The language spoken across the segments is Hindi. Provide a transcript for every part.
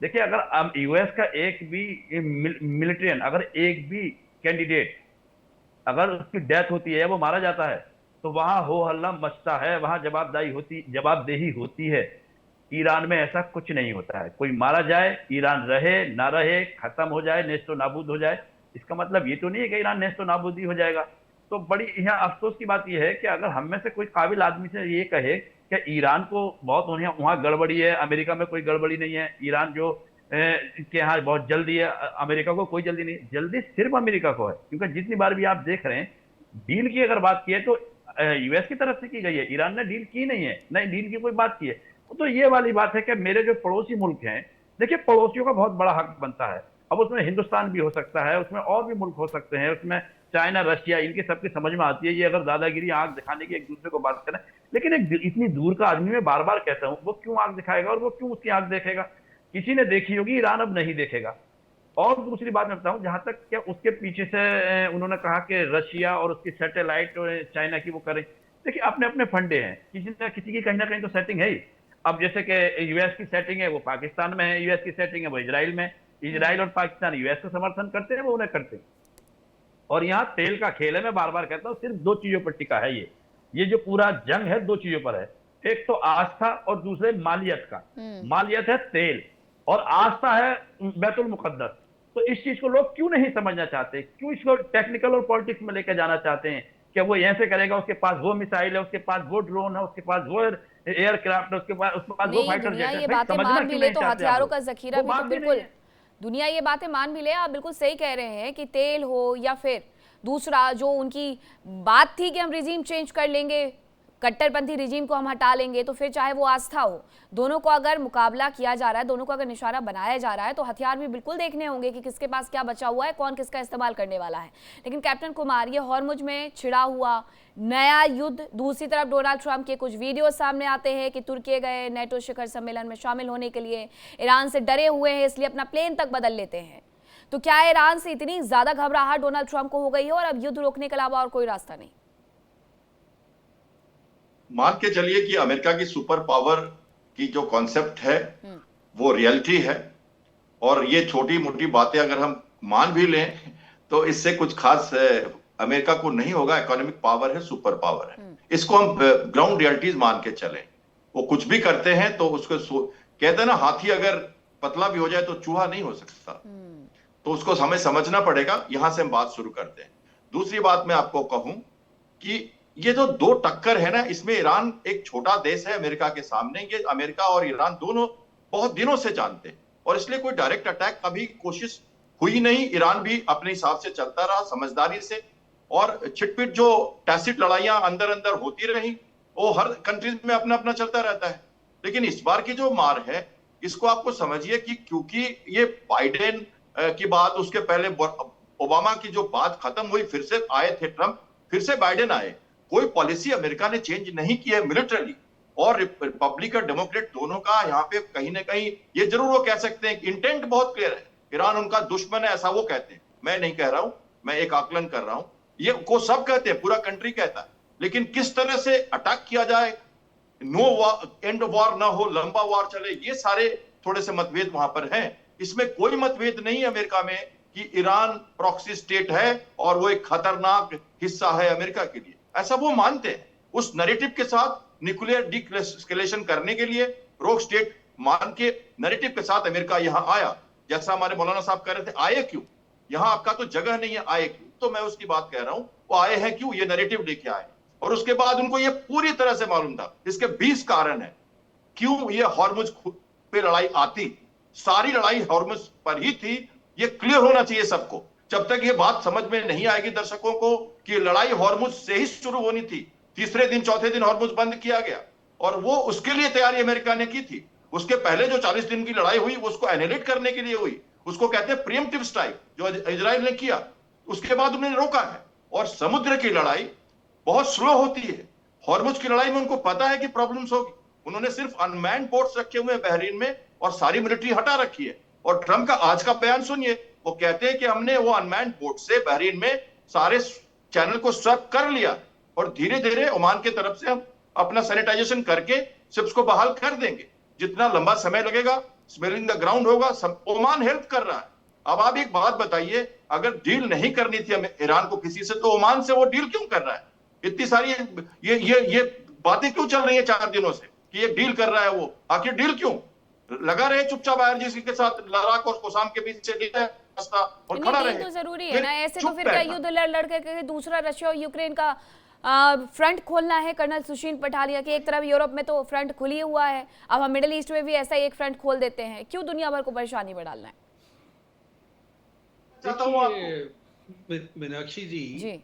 देखिए, अगर यूएस का एक भी मिलिट्रियन, अगर एक भी कैंडिडेट अगर उसकी डेथ होती है या वो मारा जाता है, तो वहां हो हल्ला मचता है, वहां जवाबदेही होती है। ईरान में ऐसा कुछ नहीं होता है। कोई मारा जाए, ईरान रहे ना रहे, खत्म हो जाए, नेस्तो नाबूद हो जाए, इसका मतलब ये तो नहीं है कि ईरान नेस्तो नाबूदी हो जाएगा। तो बड़ी यहाँ अफसोस की बात यह है कि अगर हम में से कोई काबिल आदमी से ये कहे कि ईरान को बहुत वहां गड़बड़ी है, अमेरिका में कोई गड़बड़ी नहीं है, ईरान जो के यहाँ बहुत जल्दी है, अमेरिका को कोई जल्दी नहीं, जल्दी सिर्फ अमेरिका को है। क्योंकि जितनी बार भी आप देख रहे हैं, डील की अगर बात की है तो यूएस की तरफ से की गई है, ईरान ने डील की नहीं है, नहीं डील की कोई बात की है। तो ये वाली बात है कि मेरे जो पड़ोसी मुल्क हैं, देखिए पड़ोसियों का बहुत बड़ा हक बनता है। अब उसमें हिंदुस्तान भी हो सकता है, उसमें और भी मुल्क हो सकते हैं, उसमें चाइना, रशिया, इनकी सबकी समझ में आती है ये अगर दादागिरी आंख दिखाने की एक दूसरे को बात करें। लेकिन एक इतनी दूर का आदमी, मैं बार बार कहता हूं, वो क्यों आंख दिखाएगा और वो क्यों उसकी आंख देखेगा? किसी ने देखी होगी, ईरान अब नहीं देखेगा। और दूसरी बात मैं बताऊं, जहां तक क्या उसके पीछे से उन्होंने कहा कि रशिया और उसकी सैटेलाइट चाइना की वो करें। देखिए, अपने अपने फंडे हैं, किसी न किसी की कहीं ना कहीं तो सेटिंग है ही। अब जैसे कि यूएस की सेटिंग है वो पाकिस्तान में है, यूएस की सेटिंग है वो इजराइल में। हम्म। इजराइल और पाकिस्तान यूएस को समर्थन करते हैं, वो उन्हें करते हैं। और यहाँ तेल का खेल है, मैं बार बार कहता हूँ, सिर्फ दो चीजों पर टिका है ये जो पूरा जंग है, दो चीजों पर है। एक तो आस्था और दूसरे मालियत का। हम्म। मालियत है तेल और आस्था है बैतुल मुकद्दस। तो इस चीज को लोग क्यों नहीं समझना चाहते, क्यों इसको टेक्निकल और पॉलिटिक्स में लेकर जाना चाहते हैं कि वो ऐसे करेगा, उसके पास वो मिसाइल है, उसके पास वो ड्रोन है, उसके पास वो एयरक्राफ्ट है, उसके पास वो नहीं, फाइटर दुनिया जेट है। ये भाई बातें समझना मान भी क्यों ले नहीं तो चाहते आप हथियारों लोग? का जखीरा वो भी तो बात ही नहीं बिल्कुल, है। दुनिया ये बातें मान भी ले, आप बिल्कुल सही कह रहे हैं कि तेल हो या फिर दूसरा जो उनकी बात थी कि हम रिजीम चेंज कर लेंगे, कट्टरपंथी रिजीम को हम हटा लेंगे, तो फिर चाहे वो आस्था हो, दोनों को अगर मुकाबला किया जा रहा है, दोनों को अगर निशाना बनाया जा रहा है, तो हथियार भी बिल्कुल देखने होंगे कि किसके पास क्या बचा हुआ है, कौन किसका इस्तेमाल करने वाला है। लेकिन कैप्टन कुमार, ये हॉर्मुज में छिड़ा हुआ नया युद्ध, दूसरी तरफ डोनाल्ड ट्रंप के कुछ वीडियो सामने आते हैं कि तुर्की गए नेटो शिखर सम्मेलन में शामिल होने के लिए, ईरान से डरे हुए हैं इसलिए अपना प्लेन तक बदल लेते हैं। तो क्या ईरान से इतनी ज्यादा घबराहट डोनाल्ड ट्रंप को हो गई है और अब युद्ध रोकने के अलावा और कोई रास्ता नहीं? मान के चलिए कि अमेरिका की सुपर पावर की जो कॉन्सेप्ट है वो रियलिटी है। और ये छोटी मोटी बातें अगर हम मान भी लें तो इससे कुछ खास अमेरिका को नहीं होगा। इकोनॉमिक पावर है, सुपर पावर है, इसको हम ग्राउंड रियलिटीज मान के चलें। वो कुछ भी करते हैं तो उसको कहते हैं ना, हाथी अगर पतला भी हो जाए तो चूहा नहीं हो सकता। तो उसको हमें समझना पड़ेगा। यहां से हम बात शुरू करते हैं। दूसरी बात मैं आपको कहूं कि ये जो दो टक्कर है ना, इसमें ईरान एक छोटा देश है अमेरिका के सामने। ये अमेरिका और ईरान दोनों बहुत दिनों से जानते हैं और इसलिए कोई डायरेक्ट अटैक कभी कोशिश हुई नहीं। ईरान भी अपने हिसाब से चलता रहा, समझदारी से। और छिटपिट जो टैसिट लड़ाइयां अंदर अंदर होती रही, वो हर कंट्रीज में अपना अपना चलता रहता है। लेकिन इस बार की जो मार है, इसको आपको समझिए कि क्योंकि ये बाइडेन की बात, उसके पहले ओबामा की जो बात खत्म हुई, फिर से आए थे ट्रंप, फिर से बाइडेन आए। कोई पॉलिसी अमेरिका ने चेंज नहीं की है मिलिटरी। और रिपब्लिक और डेमोक्रेट दोनों का यहाँ पे कहीं ना कहीं ये जरूर वो कह सकते हैं कि इंटेंट बहुत क्लियर है। ईरान उनका दुश्मन है, ऐसा वो कहते हैं। मैं नहीं कह रहा हूं, मैं एक आकलन कर रहा हूं। ये को सब कहते हैं, पूरा कंट्री कहता है। लेकिन किस तरह से अटैक किया जाए, नो एंड वॉर ना हो, लंबा वॉर चले, ये सारे थोड़े से मतभेद वहां पर हैं। इसमें कोई मतभेद नहीं है अमेरिका में कि ईरान प्रॉक्सी स्टेट है और वो एक खतरनाक हिस्सा है अमेरिका के लिए, ऐसा वो मानते हैं। उस नैरेटिव के साथ न्यूक्लियर डीएस्केलेशन करने के लिए रोग स्टेट मान के नैरेटिव के साथ अमेरिका यहां आया। जैसा हमारे मौलाना साहब कह रहे थे, आए क्यों? यहां आपका तो जगह नहीं है, आए क्यों? तो मैं उसकी बात कह रहा हूं, वो आए हैं क्यों? ये नैरेटिव लेके आए। और उसके बाद उनको ये पूरी तरह से मालूम था। इसके 20 कारण है क्यों ये हॉर्मुज पे लड़ाई आती। सारी लड़ाई हॉर्मुज पर ही थी। ये क्लियर होना चाहिए सबको। जब तक ये बात समझ में नहीं आएगी दर्शकों को कि लड़ाई हॉर्मुज से ही शुरू होनी थी, तीसरे दिन चौथे दिन हॉर्मुज बंद किया गया और वो उसके लिए तैयारी अमेरिका ने की थी। उसके पहले जो 40 दिन की लड़ाई हुई, उसको एनिलेट करने के लिए हुई। उसको कहते हैं प्रीएम्प्टिव स्ट्राइक, जो इजराइल ने किया। उसके बाद उन्होंने रोका है। और समुद्र की लड़ाई बहुत स्लो होती है। हॉर्मुज की लड़ाई में उनको पता है कि प्रॉब्लम्स होगी। उन्होंने सिर्फ अनमैन्ड बोट्स रखे हुए हैं बहरीन में और सारी मिलिट्री हटा रखी है। और ट्रंप का आज का बयान सुनिए, वो कहते हैं कि हमने वो अनमैन्ड बोट से बहरीन में सारे चैनल को स्वेप कर लिया और धीरे धीरे ओमान की तरफ से हम अपना सैनिटाइजेशन करके शिप्स को बहाल कर देंगे। जितना लंबा समय लगेगा, स्मेलिंग द ग्राउंड होगा, सब ओमान हेल्प कर रहा है। अब आप एक बात बताइए, अगर डील नहीं करनी थी हमें ईरान को किसी से, तो ओमान से वो डील क्यों कर रहा है? इतनी सारी ये बातें क्यों चल रही है 4 दिनों से कि ये डील कर रहा है वो? आखिर डील क्यों? लगा रहे चुपचाप आईआरजीसी के साथ लद्दाख और कोसाम के बीच से डील है रास्ता, और नहीं, खड़ा डील रहे। तो जरूरी है फिर ना, ऐसे तो चुप फिर क्या बैठना। युद्ध लड़ लड़ के दूसरा रशिया और यूक्रेन का फ्रंट खोलना है? कर्नल सुशील पठालिया की एक तरफ यूरोप में तो फ्रंट खुली हुआ है, अब हम मिडिल ईस्ट में भी ऐसा ही एक फ्रंट खोल देते हैं, क्यों दुनिया भर को परेशानी में डालना है? चाहता हूँ आपको मीनाक्षी जी, जी।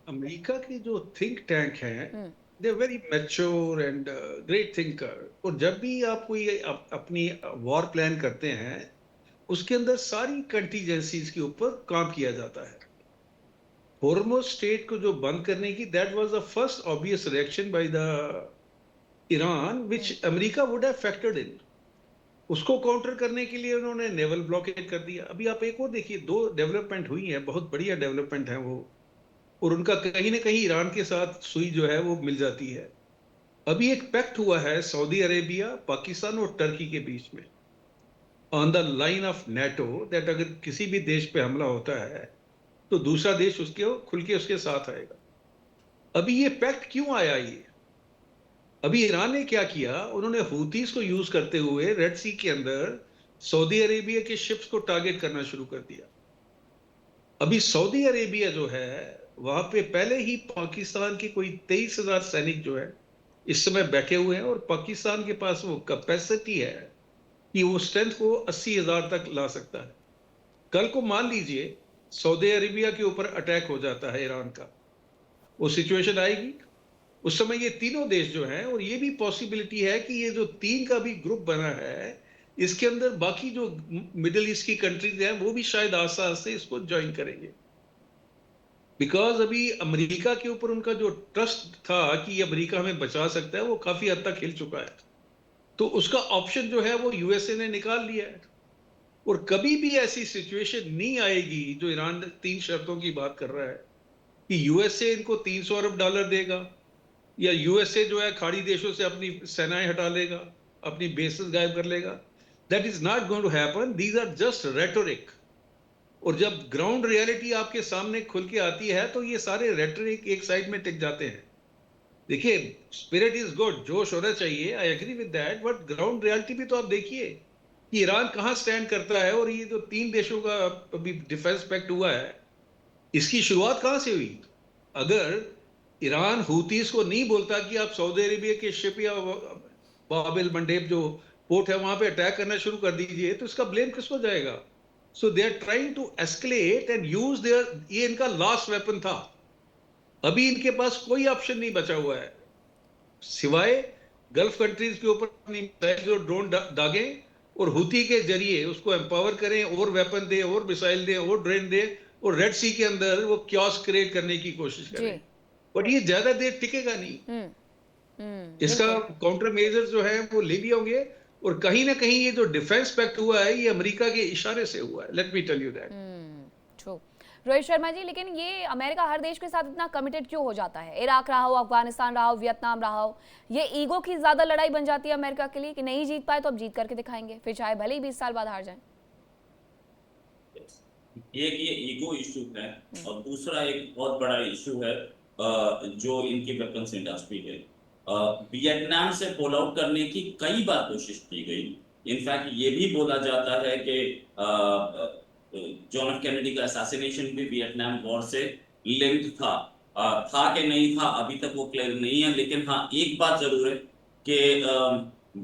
अमेरिका के जो थिंक टैंक हैं, they very mature and great thinker, और जब भी आप कोई अपनी वॉर प्लान करते हैं, उसके अंदर सारी कंटीजेंसीज के ऊपर काम किया जाता है। हॉर्मुज़ स्ट्रेट को जो बंद करने की, that was the first obvious reaction by the Iran which America would have factored इन। उसको काउंटर करने के लिए उन्होंने नेवल ब्लॉकेड कर दिया। अभी आप एक और देखिए, 2 डेवलपमेंट हुई है, बहुत बढ़िया डेवलपमेंट है वो, और उनका कहीं ना कहीं ईरान के साथ सुई जो है वो मिल जाती है। अभी एक पैक्ट हुआ है सऊदी अरेबिया, पाकिस्तान और टर्की के बीच में, on the line of NATO, that अगर किसी भी देश पे हमला होता है तो दूसरा देश उसके खुल के उसके साथ आएगा। अभी ये पैक्ट क्यों आया? ये अभी ईरान ने क्या किया, उन्होंने हूतीस को यूज करते हुए रेड सी के अंदर सऊदी अरेबिया के शिप्स को टारगेट करना शुरू कर दिया। अभी सऊदी अरेबिया जो है वहां पे पहले ही पाकिस्तान के कोई 23,000 सैनिक जो है इस समय बैठे हुए हैं, और पाकिस्तान के पास वो कैपेसिटी है कि वो स्ट्रेंथ को 80,000 तक ला सकता है। कल को मान लीजिए सऊदी अरेबिया के ऊपर अटैक हो जाता है ईरान का, वो सिचुएशन आएगी, उस समय ये तीनों देश जो हैं, और ये भी पॉसिबिलिटी है कि ये जो 3 का भी ग्रुप बना है, इसके अंदर बाकी जो मिडिल ईस्ट की कंट्रीज हैं वो भी शायद आस्ते आस्ते इसको ज्वाइन करेंगे। बिकॉज अभी अमेरिका के ऊपर उनका जो ट्रस्ट था कि ये अमेरिका हमें बचा सकता है, वो काफी हद तक हिल चुका है। तो उसका ऑप्शन जो है वो यूएसए ने निकाल लिया है, और कभी भी ऐसी सिचुएशन नहीं आएगी जो ईरान 3 शर्तों की बात कर रहा है कि यूएसए इनको $300 अरब देगा, या यूएसए जो है खाड़ी देशों से अपनी सेनाएं हटा लेगा, अपनी बेसेस गायब कर लेगा। That is not going to happen, these are just rhetoric. और जब ग्राउंड रियलिटी आपके सामने खुल के आती है तो ये सारे रेटोरिक एक साइड में टिक जाते हैं। देखिए, स्पिरिट इज गुड, जोश होना चाहिए, I agree with that, but ground reality भी तो आप देखिए कि ईरान कहां स्टैंड करता है, और ये जो 3 देशों का अभी डिफेंस पैक्ट हुआ है, इसकी शुरुआत कहां से हुई? अगर ईरान हूतीस को नहीं बोलता कि आप सऊदी अरेबिया के शिप या बाबिल मंडेब जो पोर्ट है वहां पे अटैक करना शुरू कर दीजिए, तो इसका ब्लेम किसको जाएगा? So they are trying to escalate and use their, ये इनका लास्ट वेपन था। अभी इनके पास कोई ऑप्शन नहीं बचा हुआ है सिवाय गल्फ कंट्रीज के ऊपर अपनी मिसाइल जो ड्रोन दागे, और हूती के जरिए उसको एम्पावर करें, और वेपन दे, और मिसाइल दे, और ड्रोन दे, और रेड सी के अंदर वो क्योस क्रिएट करने की कोशिश करें। बट ये ज्यादा देर टिकेगा नहीं। इसका काउंटर मेजर्स जो है वो ले भी होंगे, और कहीं ना कहीं ये जो डिफेंस पैक्ट हुआ है ये अमेरिका के इशारे से हुआ है। Let me tell you that. True. Rohit Sharma ji, लेकिन ये अमेरिका हर देश के साथ इतना कमिटेड क्यों हो जाता है? इराक रहा हो, अफगानिस्तान रहा हो, वियतनाम रहा हो, ये ईगो की ज्यादा लड़ाई बन जाती है अमेरिका के लिए कि नहीं जीत पाए तो अब जीत करके दिखाएंगे, फिर चाहे भले ही 20 साल बाद हार जाए। एक ये ईगो इशू है, और दूसरा एक बहुत बड़ा इशू है जो इनकी वेपन्स इंडस्ट्री है। वियतनाम से पुल आउट करने की कई बार कोशिश की गई। इनफैक्ट ये भी बोला जाता है कि जॉन एफ कैनेडी का असैसिनेशन भी वियतनाम वॉर से लिंक्ड था कि नहीं था, अभी तक वो क्लियर नहीं है। लेकिन हाँ, एक बात जरूर है कि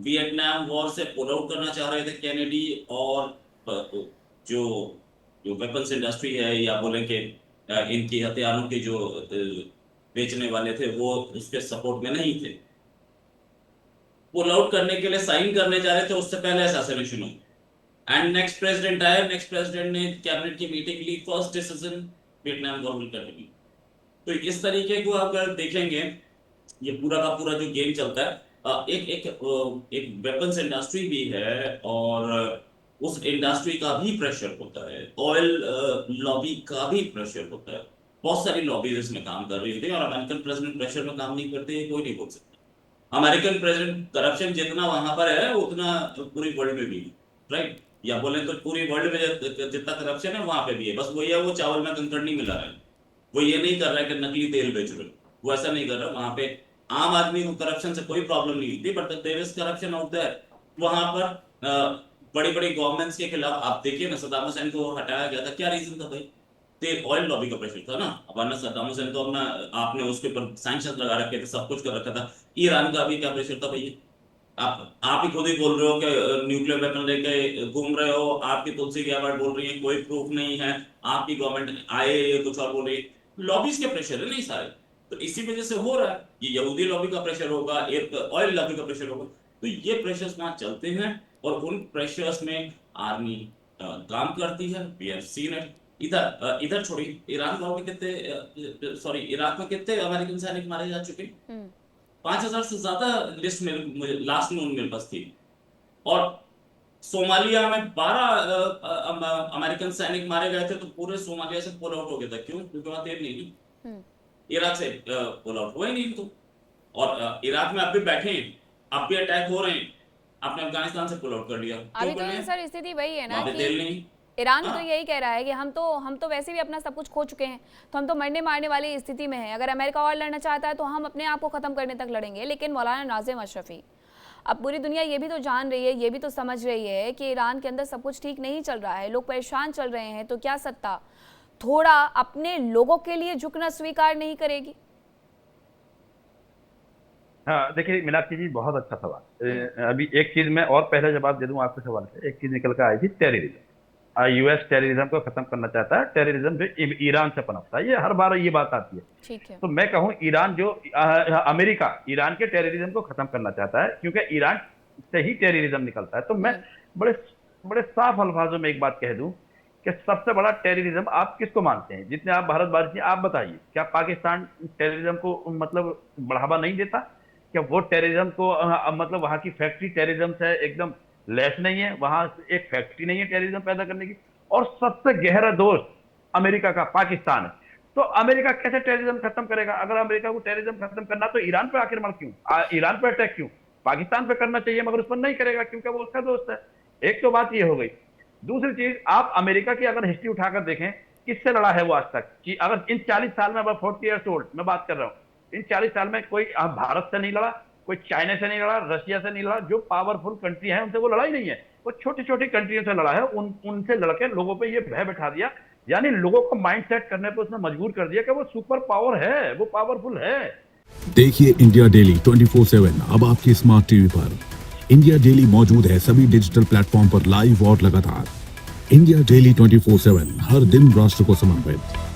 वियतनाम वॉर से पुल आउट करना चाह रहे थे कैनेडी, और जो वेपन्स इंडस्ट्री है, या बोले कि इनकी हथियारों के जो बेचने वाले थे, वो उसके सपोर्ट में नहीं थे। पुल आउट करने के लिए साइन करने जा रहे थे, उससे पहले असैसिनेशन हुआ, एंड नेक्स्ट प्रेसिडेंट आया, नेक्स्ट प्रेसिडेंट ने कैबिनेट की मीटिंग ली, फर्स्ट डिसीजन वियतनाम गवर्नमेंट कर ली। तो इस तरीके को अगर देखेंगे, ये पूरा का पूरा जो गेम चलता है, एक वेपन्स इंडस्ट्री भी है, और उस इंडस्ट्री का भी प्रेशर होता है, ऑयल लॉबी का भी प्रेशर होता है, बहुत सारी लॉबीज इसमें काम कर रही होती है, और अमेरिकन प्रेसिडेंट प्रेशर में काम नहीं करते, कोई नहीं बोल सकता। अमेरिकन प्रेसिडेंट करप्शन जितना वहां पर है उतना पूरी वर्ल्ड में भी। राइट, या बोले तो पूरी वर्ल्ड में जितना करप्शन है वहां पे भी है, बस वही है वो चावल में कंकड़ नहीं मिला रहा है, वो ये नहीं कर रहा है कि नकली तेल बेच रहे, वो ऐसा नहीं कर रहा। वहां पे आम आदमी को करप्शन से कोई प्रॉब्लम नहीं होती, but there is corruption out there. वहां पर बड़ी बड़ी गवर्नमेंट्स के खिलाफ आप देखिए ना, सद्दाम हुसैन को हटाया गया था, क्या रीजन था भाई? तेल ऑयल लॉबी का प्रेशर था ना। वरना सद्दाम हुसैन तो अपना आपने उसके ऊपर सैंक्शंस लगा रखे थे, सब कुछ कर रखा था। ईरान का भी क्या प्रेशर था भैया? आप ही खुद ही बोल रहे हो कि न्यूक्लियर वेपन लेके घूम रहे हो, आपकी तुलसी गैबार्ड बोल रही है कोई प्रूफ नहीं है, आपकी गवर्नमेंट आए ये कुछ और बोल रही है, लॉबीज के प्रेशर है नहीं सारे, तो इसी वजह से हो रहा है। ये यहूदी लॉबी का प्रेशर होगा, एक ऑयल लॉबी का प्रेशर होगा, तो ये प्रेशर्स वहां चलते हैं और उन प्रेशर्स में आर्मी काम करती है। We have seen it. इधर छोड़िए, ईरान वॉर में कितने सॉरी इराक में कितने अमेरिकन सैनिक मारे जा चुके? 5000 से ज्यादा लिस्ट में मुझे लास्ट में मेरे पास थी। और सोमालिया में 12 अमेरिकन सैनिक मारे गए थे, तो पूरे सोमालिया से पुल आउट हो गया था। क्यों? क्योंकि वहां तेल नहीं थी। इराक से पुल आउट हुआ ही नहीं तो। और इराक में अब भी बैठे हैं, अब भी अटैक हो रहे हैं, आपने अफगानिस्तान से पुल आउट कर लिया। अभी तो ये सर स्थिति वही है ना तेल नहीं। कि ईरान तो यही कह रहा है कि हम तो वैसे भी अपना सब कुछ खो चुके हैं, तो हम तो मरने मारने वाली स्थिति में हैं। अगर अमेरिका और लड़ना चाहता है तो हम अपने आप को ख़त्म करने तक लड़ेंगे। लेकिन मौलाना नाज़िम अशरफी, अब पूरी दुनिया ये भी तो जान रही है, ये भी तो समझ रही है कि ईरान के अंदर सब कुछ ठीक नहीं चल रहा है, लोग परेशान चल रहे हैं, तो क्या सत्ता थोड़ा अपने लोगों के लिए झुकना स्वीकार नहीं करेगी? हाँ देखिए मीनाक्षी जी, बहुत अच्छा सवाल। अभी एक चीज मैं और पहले जवाब दे दूं आपके सवाल से। एक चीज निकल कर आई थी, टेररिज्म। यूएस टेररिज्म को खत्म करना चाहता है, टेररिज्म जो ईरान से पनपता है, ये हर बार ये बात आती है। ठीक है। तो मैं कहूँ ईरान जो अमेरिका ईरान के टेररिज्म को खत्म करना चाहता है, क्योंकि ईरान से ही टेररिज्म निकलता है। तो मैं बड़े बड़े साफ अल्फाजों में एक बात कह दूं कि सबसे बड़ा टेररिज्म आप किसको मानते हैं? जितने आप भारतवासी, आप बताइए, क्या पाकिस्तान टेररिज्म को मतलब बढ़ावा नहीं देता? क्या वो टेररिज्म को मतलब वहां की फैक्ट्री टेररिज्म से एकदम लेस नहीं है? वहां एक फैक्ट्री नहीं है टेररिज्म पैदा करने की? और सबसे गहरा दोस्त अमेरिका का पाकिस्तान है। तो अमेरिका कैसे टेररिज्म खत्म करेगा? अगर अमेरिका को टेररिज्म खत्म करना तो ईरान पे आक्रमण क्यों, ईरान पे अटैक क्यों? पाकिस्तान पे करना चाहिए, मगर उस पर नहीं करेगा क्योंकि वो उसका दोस्त है। एक तो बात ये हो गई। दूसरी चीज, आप अमेरिका की अगर हिस्ट्री उठाकर देखें, किससे लड़ा है वो आज तक? कि अगर इन 40 साल में, अब 40 ईयर्स ओल्ड मैं बात कर रहा हूँ, इन 40 साल में कोई भारत से नहीं लड़ा, कोई चाइना से नहीं लड़ा, रशिया से नहीं लड़ा। जो पावरफुल कंट्री है उनसे वो लड़ाई नहीं है, वो छोटी छोटी कंट्रियों से लड़ा है। उनसे लड़के लोगों पे ये भय बैठा दिया, यानी लोगों को माइंड सेट करने पे उसने मजबूर कर दिया कि वो सुपर पावर है, वो पावरफुल है। देखिए इंडिया डेली 24/7 अब आपकी स्मार्ट टीवी पर। इंडिया डेली मौजूद है सभी डिजिटल प्लेटफॉर्म पर लाइव और लगातार। इंडिया डेली 24/7 हर दिन राष्ट्र को समर्पित।